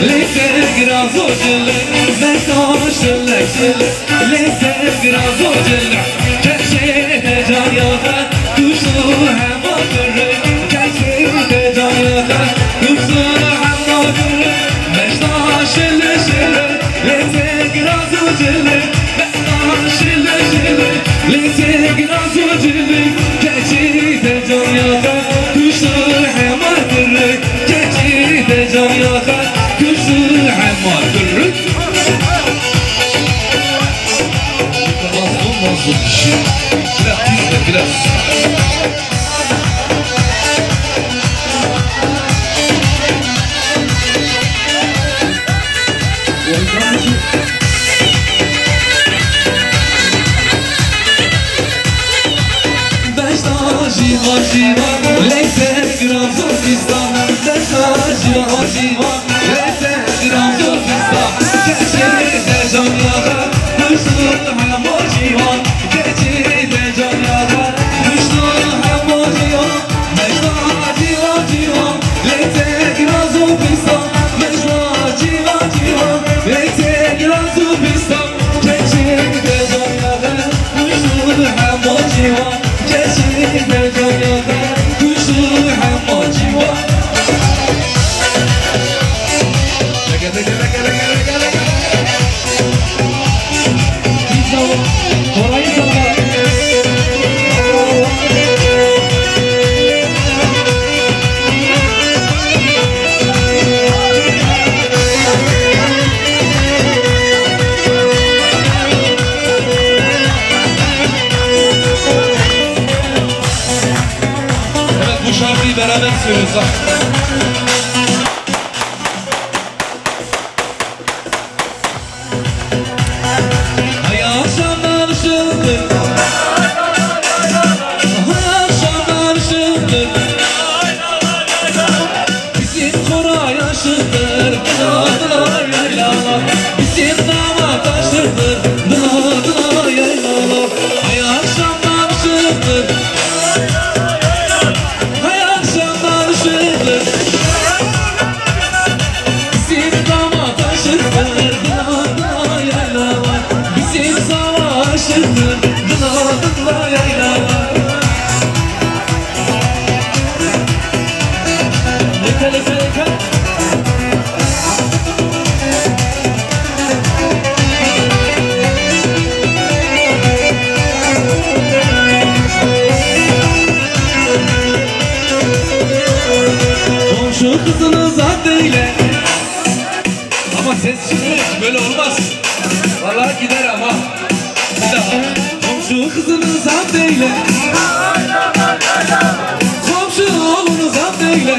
ليتك رازو جلك مكاش لك جلك ليتك رازو جلك كشيت جاياها كشوها ما ترك كشيت جاياها كشوها ما ترك مشتاش لشلك ليتك رازو جلك مكاش لشلك ليتك رازو جلك كشيت جاياها كشوها ما ترك كشيت جاياها كشوها ما ترك مظبوط الشيء لا تيجي كلاس جيوا جيوا ليتك رازو فيستا بشتا جيوا جيوا ليتك رازو فيستا كشيت جاياها كشوها ما جيوا كشيت جاياها كشوها ما جيوا بشتا جيوا جيوا ليتك رازو فيستا بشتا جيوا جيوا ليتك رازو فيستا كشيت جاياها كشوها ما جيوا كشيت جاياها كشوها ما جيوا Evet bu şarkıyı beraber söylüyoruz. Bizim damat aşırdır, dıla dıla yaylalar. Ay akşamlar ışıktır, ay akşamlar ışıktır. Bizim damat aşırdır, dıla dıla yaylalar. Bizim savaş aşırdır, dıla dıla yaylalar. Leke leke leke. Komşu kızını zat eyle. Ama ses çıkmıyor, böyle olmaz. Vallahi gider ama. Bir daha. Komşu kızını zat eyle. Komşu oğlunu zat eyle.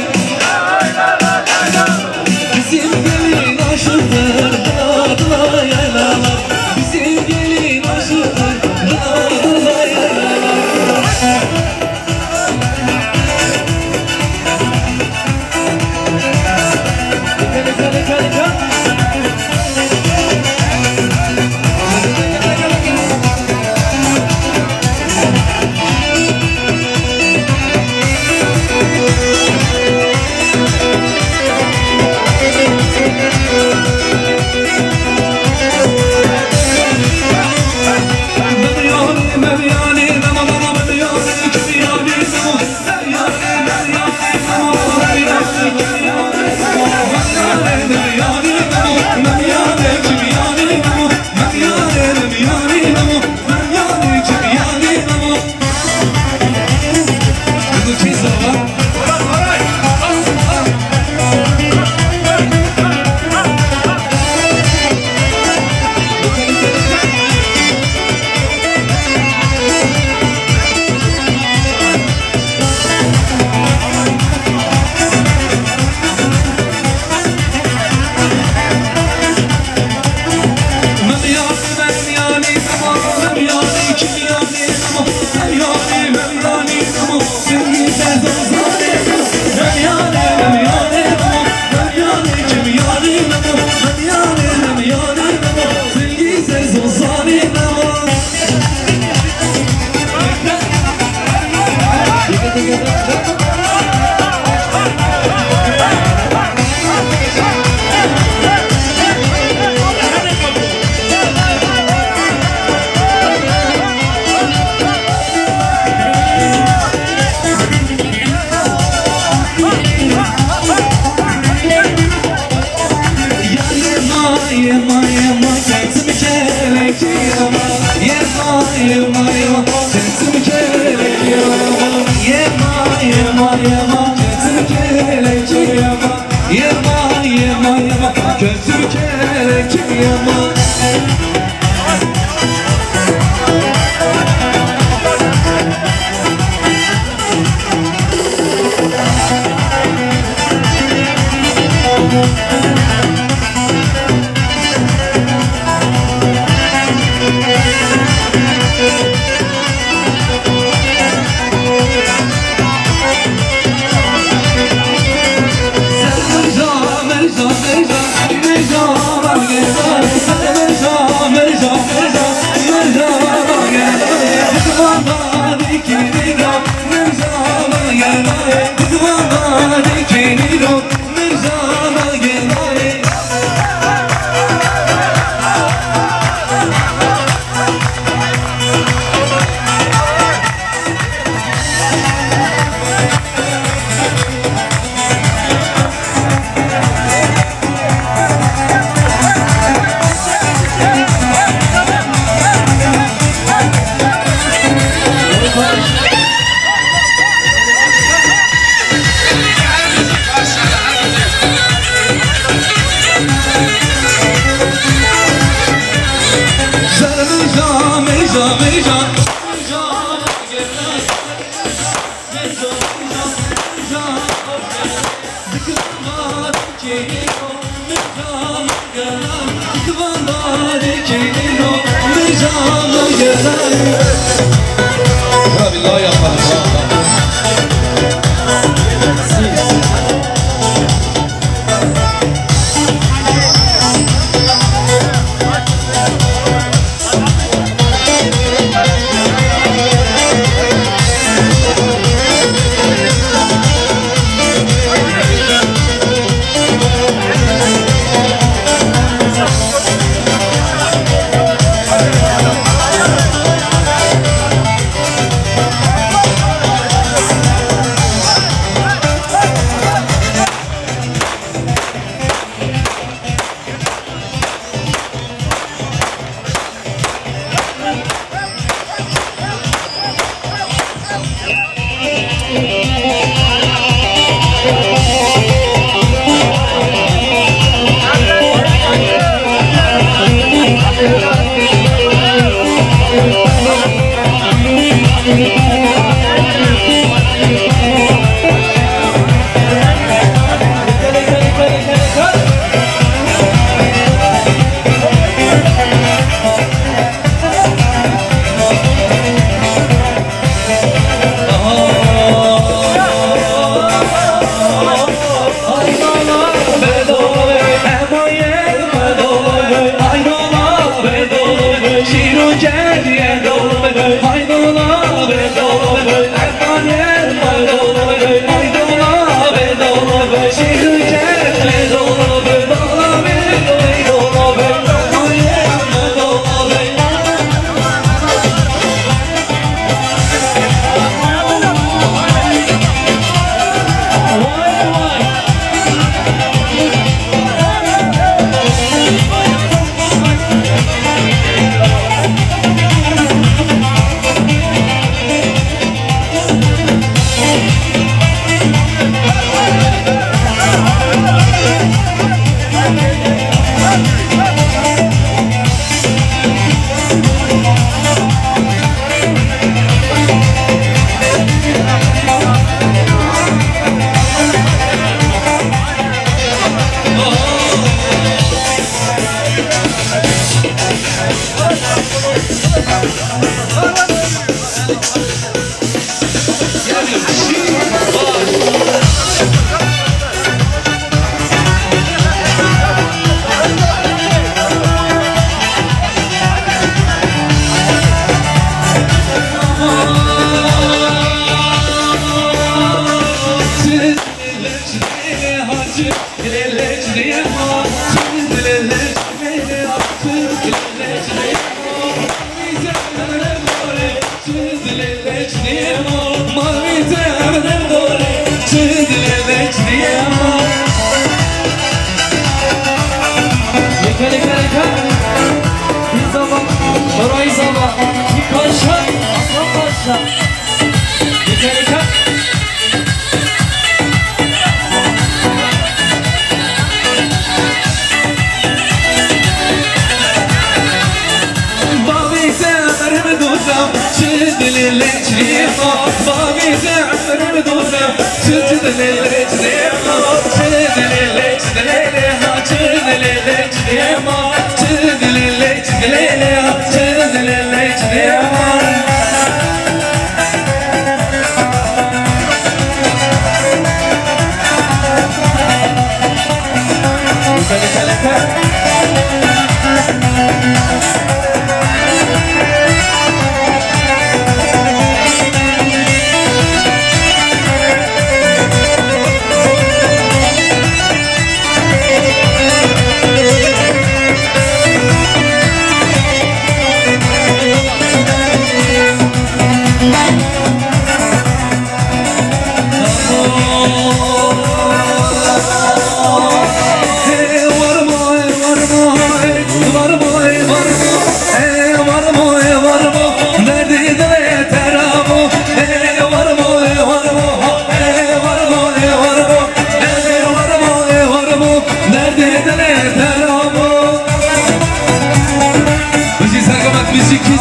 Bizim gelin aşıktır, dıla dıla yaylalar. Bizim gelin aşıktır, dıla dıla yaylalar. yema yema sensin kelek yema yema yema yema sensin kelek yema yema yema yema sensin kelek yema yema yema yema sensin kelek yema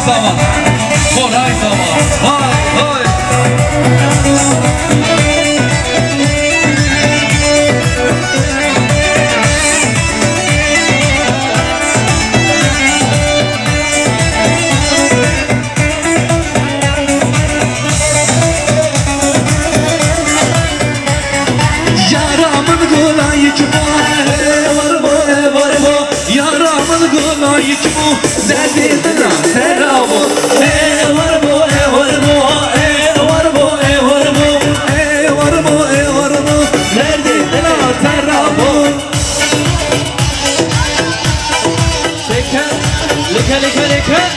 Zaman, kolay zaman. Hay hay. Yaramın kolayı ki bu, var bu, yaramın kolayı ki bu, derdine serabı. Var bu, var bu, derdine serabı. Leke.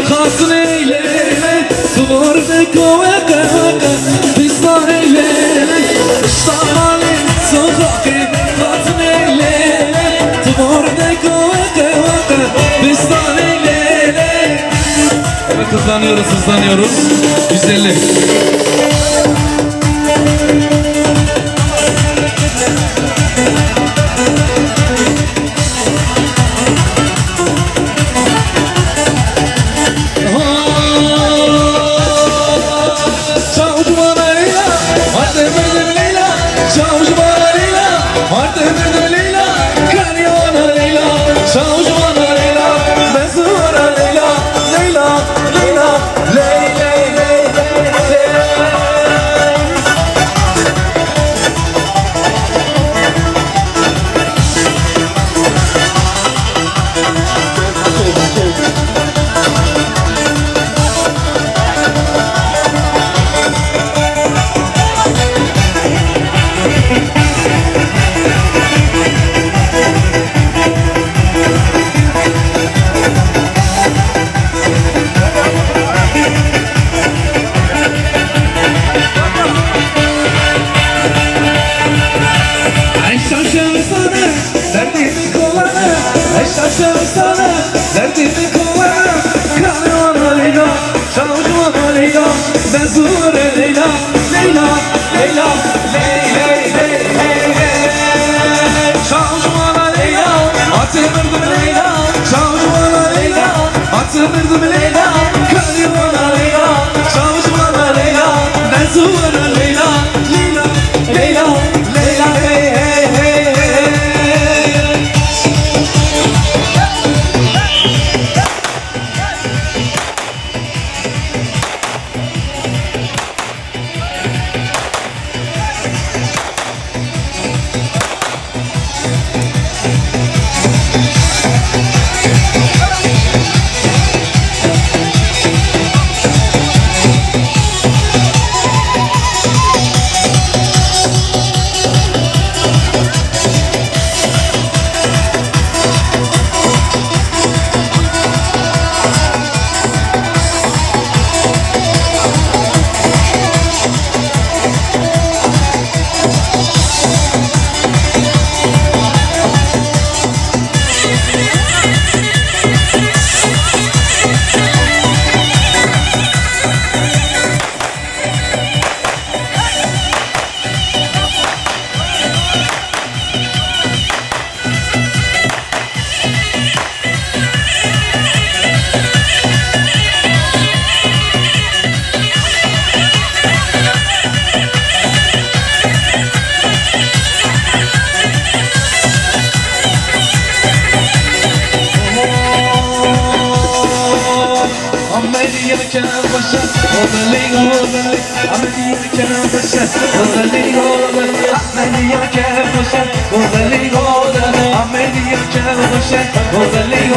خاصن ايليلي صبر بكوكا بيصار ايليلي اشتغلي صخاكي خاصن ايليلي صبر بكوكا بيصار ايليلي. Evet, hızlanıyoruz 150. Leyla, عمالي كلام بشر وضلي عمالي كلام بشر وضلي عمالي كلام بشر وضلي عمالي كلام بشر وضلي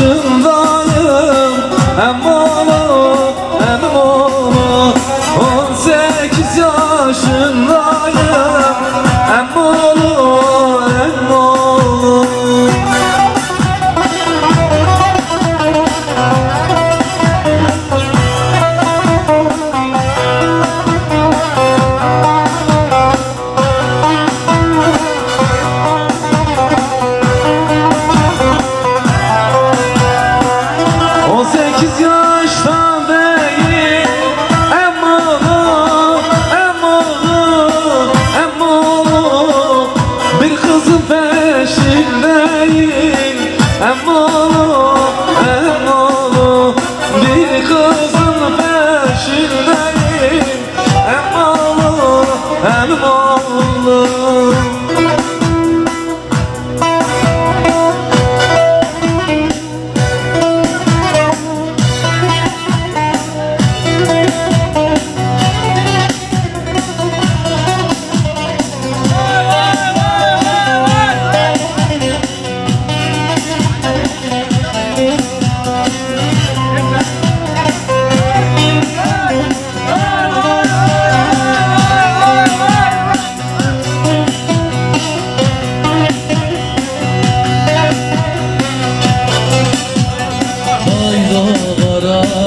yaşındayım Em oğlu, em oğlu 18 yaşındayım Em oğlu, em oğlu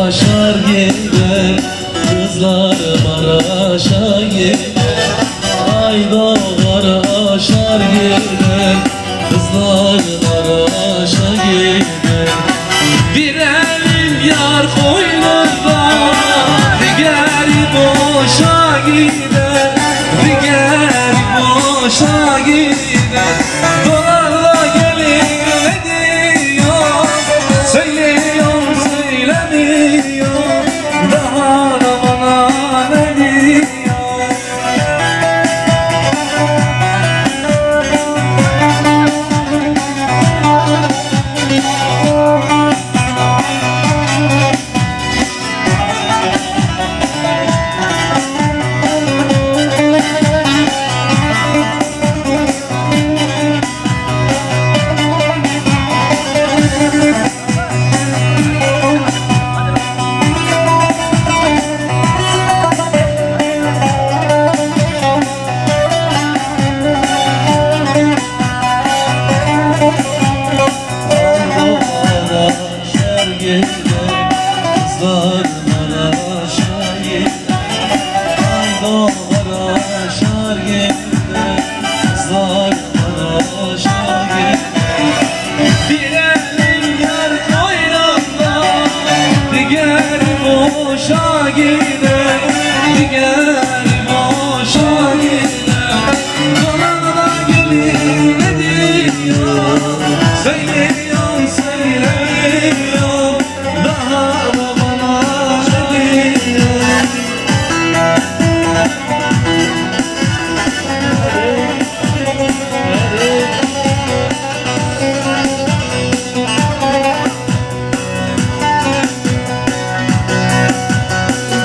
Aşar gider, kızlar Maraş'a gider Ay doğar aşar gider, kızlar Maraş'a gider Bir elim yar koynunda, digeri boşa gider Digeri boşa gider Dolarla gelin ne diyor, söylüyor söylemiyor Daha da bana ne diyor Kızlar Maraş'a gider Ay doğar aşar gider Kızlar Maraş'a gider Bir elim yar koynunda Diğer boşa gider Diğer boşa gider Dolarla gelin ne diyor Söylüyor söylemiyor Daha da bana ne diyor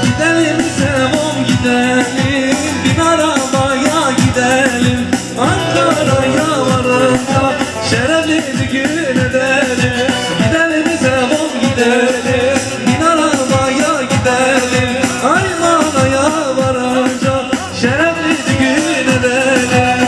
Gidelim Sevom gidelim Bin arabaya gidelim Ankara'ya varınca şerefli bir gün edelim Gidelim Sevom gidelim Bin arabaya gidelim Aymana'ya varınca şerefli bir gün edelim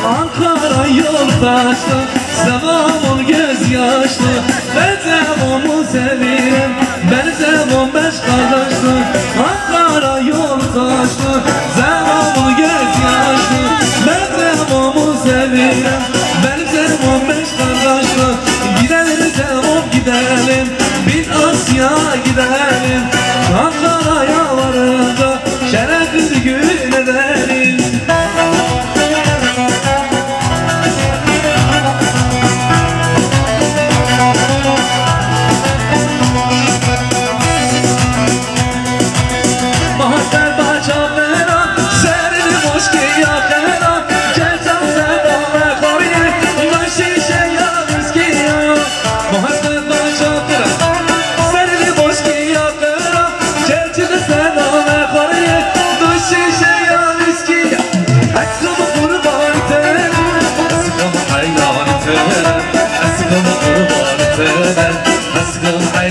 Ankara yoldaşlı Sevamın göz yaşlı Ben Sevam'ı severim Ben Sevam beş kardeşli Ankara yoldaşlı Sevamın göz yaşlı Ben Sevam'ı severim Ben Sevam beş kardeşli Gidelim Sevam gidelim Bin Asya gidelim Ankara'ya varınca şerefli gün edelim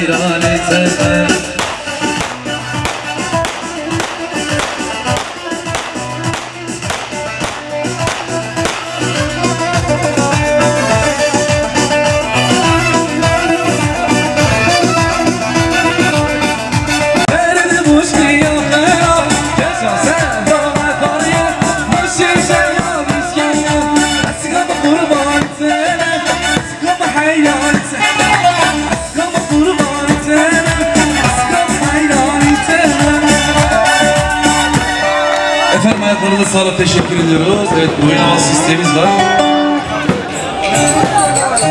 hayran etene. Efendim ayaklarınıza sağlık, teşekkür ediyoruz. Evet, oyun hava sistemimiz var.